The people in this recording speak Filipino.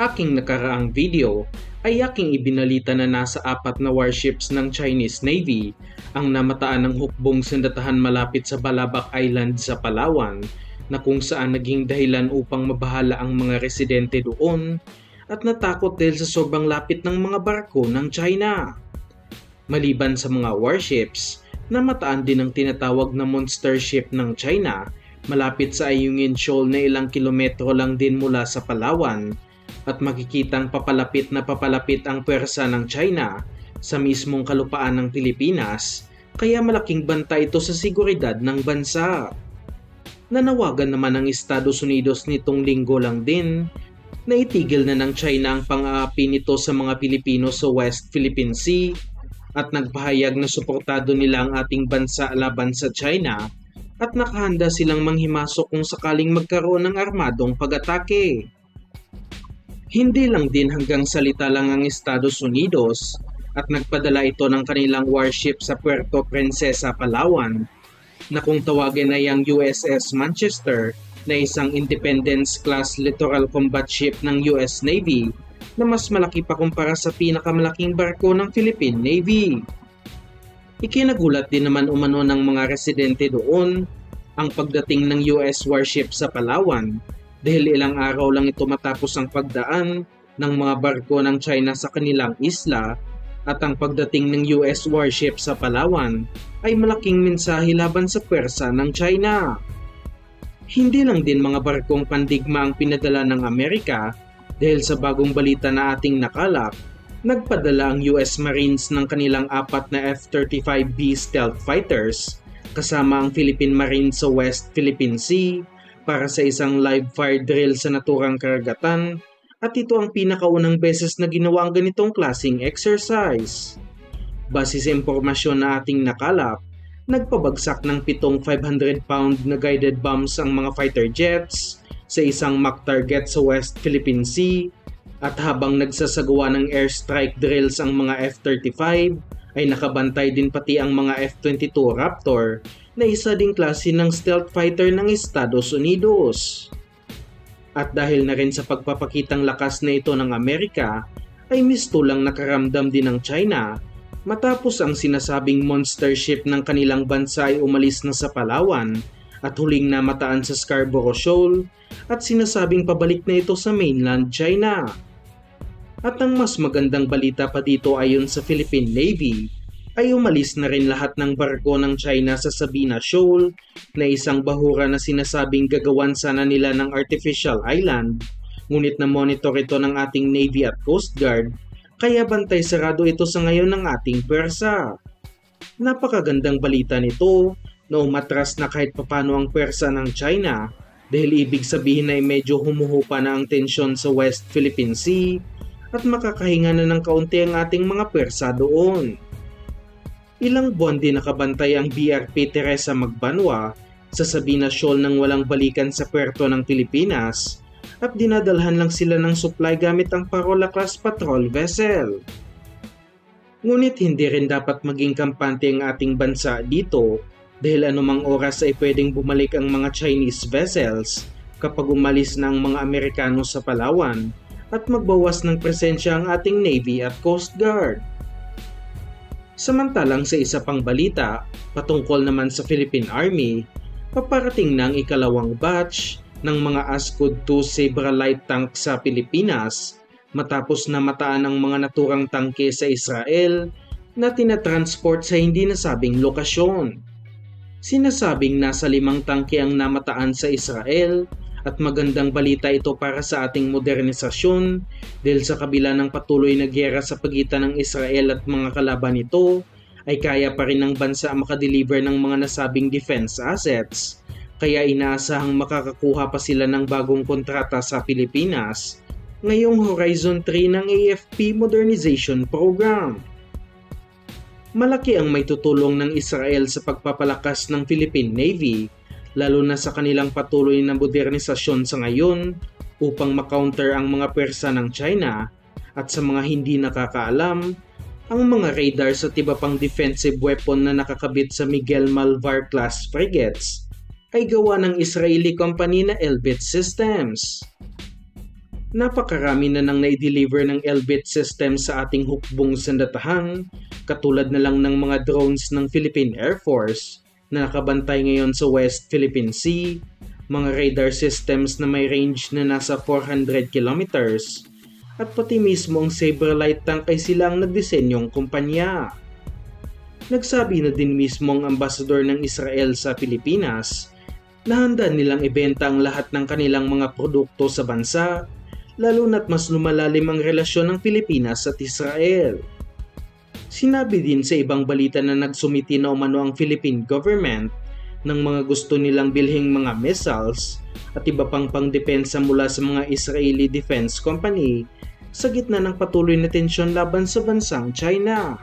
Sa aking nakaraang video ay aking ibinalita na nasa 4 na warships ng Chinese Navy ang namataan ng hukbong sandatahan malapit sa Balabac Island sa Palawan, na kung saan naging dahilan upang mabahala ang mga residente doon at natakot dahil sa sobrang lapit ng mga barko ng China. Maliban sa mga warships, namataan din ang tinatawag na monster ship ng China malapit sa Ayungin Shoal na ilang kilometro lang din mula sa Palawan, at makikitang papalapit ang pwersa ng China sa mismong kalupaan ng Pilipinas, kaya malaking banta ito sa seguridad ng bansa. Nanawagan naman ang Estados Unidos nitong linggo lang din na itigil na ng China ang pang-aapi nito sa mga Pilipino sa West Philippine Sea, at nagpahayag na suportado nila ang ating bansa laban sa China at nakahanda silang manghimasok kung sakaling magkaroon ng armadong pag-atake. Hindi lang din hanggang salita lang ang Estados Unidos at nagpadala ito ng kanilang warship sa Puerto Princesa, Palawan, na kung tawagin ay ang USS Manchester na isang Independence-class littoral combat ship ng US Navy na mas malaki pa kumpara sa pinakamalaking barko ng Philippine Navy. Ikinagulat din naman umano ng mga residente doon ang pagdating ng US warship sa Palawan, dahil ilang araw lang ito matapos ang pagdaan ng mga barko ng China sa kanilang isla, at ang pagdating ng US warship sa Palawan ay malaking mensahe laban sa pwersa ng China. Hindi lang din mga barkong pandigma ang pinadala ng Amerika, dahil sa bagong balita na ating nakalap, nagpadala ang US Marines ng kanilang 4 na F-35B stealth fighters kasama ang Philippine Marines sa West Philippine Sea para sa isang live fire drill sa naturang karagatan, at ito ang pinakaunang beses na ginawa ang ganitong klaseng exercise. Base sa impormasyon na ating nakalap, nagpabagsak ng 7 500-pound na guided bombs ang mga fighter jets sa isang mock target sa West Philippine Sea, at habang nagsasagawa ng airstrike drills ang mga F-35, ay nakabantay din pati ang mga F-22 Raptor na isa ding klase ng stealth fighter ng Estados Unidos. At dahil na rin sa pagpapakitang lakas na ito ng Amerika, ay mistulang nakaramdam din ng China matapos ang sinasabing monster ship ng kanilang bansa ay umalis na sa Palawan at huling namataan sa Scarborough Shoal, at sinasabing pabalik na ito sa mainland China. At ang mas magandang balita pa dito ayon sa Philippine Navy, ay umalis na rin lahat ng barko ng China sa Sabina Shoal, na isang bahura na sinasabing gagawan sana nila ng artificial island, ngunit na monitor ito ng ating Navy at Coast Guard, kaya bantay sarado ito sa ngayon ng ating pwersa. Napakagandang balita nito na umatras na kahit papano ang pwersa ng China, dahil ibig sabihin ay medyo humuhupa na ang tensyon sa West Philippine Sea at makakahinga na ng kaunti ang ating mga pwersa doon. Ilang buwan din nakabantay ang BRP Teresa Magbanwa sa Sabina Shoal nang walang balikan sa puerto ng Pilipinas, at dinadalhan lang sila ng supply gamit ang Parola-class patrol vessel. Ngunit hindi rin dapat maging kampante ang ating bansa dito, dahil anumang oras ay pwedeng bumalik ang mga Chinese vessels kapag umalis na ang mga Amerikano sa Palawan, at magbawas ng presensya ang ating Navy at Coast Guard. Samantalang sa isa pang balita, patungkol naman sa Philippine Army, paparating na ang ikalawang batch ng mga Ascod II Zebra light tank sa Pilipinas matapos na mataan ang mga naturang tangke sa Israel na tinatransport sa hindi nasabing lokasyon. Sinasabing nasa 5 tangke ang namataan sa Israel, at magandang balita ito para sa ating modernisasyon, dahil sa kabila ng patuloy na giyera sa pagitan ng Israel at mga kalaban nito, ay kaya pa rin ng bansa makadeliver ng mga nasabing defense assets, kaya inaasahang makakakuha pa sila ng bagong kontrata sa Pilipinas ngayong Horizon 3 ng AFP Modernization Program. Malaki ang may tutulong ng Israel sa pagpapalakas ng Philippine Navy, lalo na sa kanilang patuloy na modernisasyon sa ngayon upang makounter ang mga pwersa ng China, at sa mga hindi nakakaalam, ang mga radar sa iba pang defensive weapon na nakakabit sa Miguel Malvar class frigates ay gawa ng Israeli company na Elbit Systems. Napakarami na nang nai-deliver ng Elbit system sa ating hukbong sandatahan, katulad na lang ng mga drones ng Philippine Air Force na nakabantay ngayon sa West Philippine Sea, mga radar systems na may range na nasa 400 kilometers, at pati mismo ang Saberlight tank ay sila ang nagdisenyong kumpanya. Nagsabi na din mismo ang ambasador ng Israel sa Pilipinas na handa nilang ibenta ang lahat ng kanilang mga produkto sa bansa, lalo na't mas lumalalim ang relasyon ng Pilipinas at Israel. Sinabi din sa ibang balita na nagsumiti na umano ang Philippine government ng mga gusto nilang bilhing mga missiles at iba pang pangdepensa mula sa mga Israeli Defense Company sa gitna ng patuloy na tensyon laban sa bansang China.